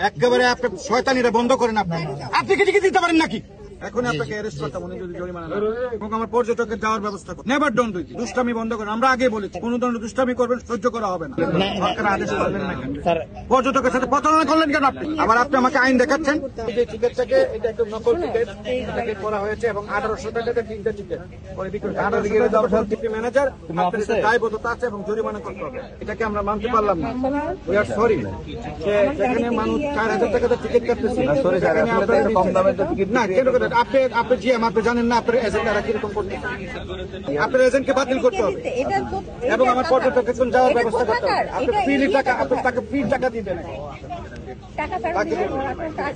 একেবারে আপনি শয়তানিরা বন্ধ করেন। আপনি কি টিকিট দিতে পারেন নাকি? এখন আপনাকে অ্যারেস্ট করতে মনে যদি জরিমানা এবং আমার পর্যটকের যাওয়ার ব্যবস্থা করুন। Never don't do it. দুষ্টামি বন্ধ করেন। আমরা আগে বলেছি কোন ধরনের দুষ্টামি করবেন সহ্য করা হবে না। সরকার আদেশ করলেন না কেন? পর্যটকের সাথে প্রতারণা করলেন কেন আপনি? আবার আপনি আমাকে আইন দেখাচ্ছেন। এই টিকিটটাকে এটা একটু নকল টিকিট করা হয়েছে এবং 1800 টাকাতে 3টা টিকিট পরে বিক্রি করা হয়েছে। ম্যানেজার আপনার এটা দায়বদ্ধতা আছে এবং জরিমানা করতে হবে। এটাকে আমরা মানতে পারলাম না। We are sorry. যেখানে মানুষ 4000 টাকাতে টিকিট কাটতেছে কম দামের টিকিট না কেন? আপনি জি আপনি জানেন না আপনার এজেন্টরা কিরকম করতে, আপনার এজেন্টকে বাতিল করতে হবে এবং আমার পর্যটকের যাওয়ার ব্যবস্থা করতে হবে। আপনি ফ্রি টাকা আপনার তাকে ফ্রি টাকা দিবেন।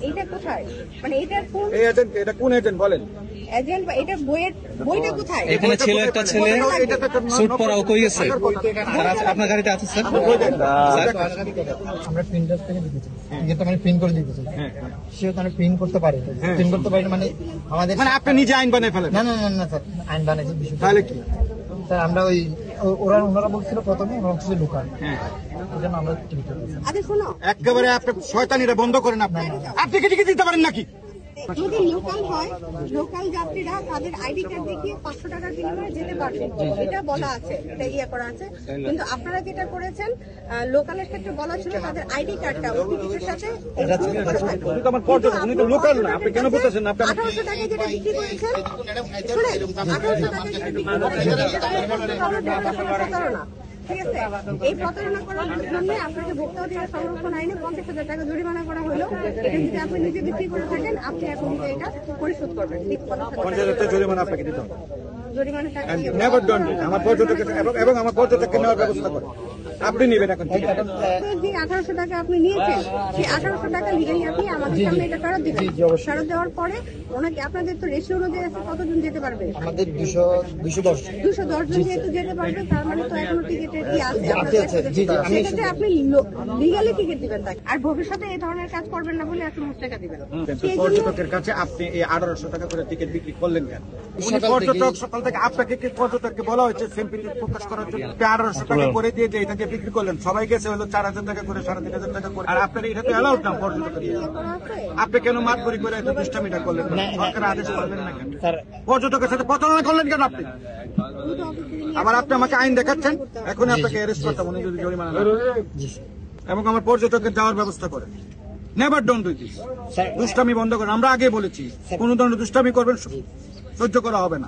এটা কোথায়? মানে এটা কোন এজেন্ট? এটা কোন এজেন্ট বলেন? এজেন্ট বা এটা বইটা কোথায়? এখানে ছিল একটা ছেলে স্যুট পরা, ও কই গেছে? আপনার গাড়িতে আছে স্যার? আমরা প্রিন্টার থেকে দিতেছি, যেটা মানে প্রিন্ট করে দিতেছি, সে ওখানে প্রিন্ট করতে পারে, প্রিন্ট করতে পারে মানে আমাদের মানে আপনি নিজে আইন বানিয়ে ফেলেন? না না না না স্যার, আইন বানাইছে বিষয়। তাহলে কি স্যার আমরা ওনারা বলছিল প্রথমে আমরা হচ্ছে লোকাল, এই জন্য আমরা টিকিট করতেছি। আরে শোনো, একেবারে আপনি শয়তানিরা বন্ধ করেন। আপনি কি টিকিট দিতে পারেন নাকি? যদি লোকাল হয়, লোকাল যাত্রীরা তাদের আইডি কার্ড দেখিয়ে 500 টাকার বিনিময়ে যেতে পারবে, এটা বলা আছে, এটা ইয়ে করা আছে। কিন্তু আপনারা যেটা করেছেন, লোকালের ক্ষেত্রে বলা ছিল তাদের আইডি কার্ডটা ওই টিকিটের সাথে আমার পর্যটক, উনি তো লোকাল না। আপনি কেন বলতেছেন? আপনি 1800 টাকায় যেটা বিক্রি করেছেন, শুনেন, 1800 টাকায় যেটা বিক্রি করেছেন, প্রতারণা। ঠিক আছে, এই প্রতারণা করার জন্য আপনাকে ভোক্তা অধিকার সংরক্ষণ আইনে 50,000 টাকা জরিমানা করা হলো। এটা যদি আপনি নিজে বিক্রি করে থাকেন, আপনি এখন এটা পরিশোধ করবেন। 50,000 টাকা জরিমানা আপনাকে দিতে হবে। জরিমানা টাকা নেভার ডোন্ট ডু। আমার পর্যটকের এবং আমার পর্যটককে নেওয়ার ব্যবস্থা করেন। আপনি নেবেন এখন যে 1800 টাকা আপনি নিয়েছেন, সেই 1800 টাকা লিগালি আপনি আমাদের সামনে এটা ফেরত দিবেন। ফেরত দেওয়ার পরে ওনাকে, আপনাদের তো রেশিও অনুযায়ী আছে, কতজন যেতে পারবে? আমাদের 210 জন যেহেতু যেতে পারবে, তার মানে তো এখনো টিকিটের কি আছে, আমি সেক্ষেত্রে আপনি লিগালি টিকিট দিবেন তাকে। আর ভবিষ্যতে এই ধরনের কাজ করবেন না বলে 1 টাকা দিবেন। পর্যটকের কাছে আপনি এই 1800 টাকা করে টিকিট বিক্রি করলেন কেন? পর্যটক সকাল থেকে আপনাকে কি পর্যটককে বলা হয়েছে সিম্পলি প্রকাশ করার জন্য 1800 টাকা করে দিয়ে যে এটাকে বিক্রি করলেন? সবাই গেছে হলো 4000 টাকা করে, 3500 টাকা করে। আর আপনার এটা তো অ্যালাউড না পর্যটকের। আপনি কেন মাতবরি করে এত দুষ্টামিটা করলেন? সরকার আদেশ করলেন না কেন? পর্যটকের সাথে প্রতারণা করলেন কেন আপনি? আবার আপনি আমাকে আইন দেখাচ্ছেন। এখন আপনাকে অ্যারেস্ট করতে মনে যদি জরিমানা এবং আমার পর্যটকের যাওয়ার ব্যবস্থা করেন। Never don't do this. দুষ্টামি বন্ধ করেন। আমরা আগে বলেছি কোন ধরনের দুষ্টামি করবেন সহ্য করা হবে না।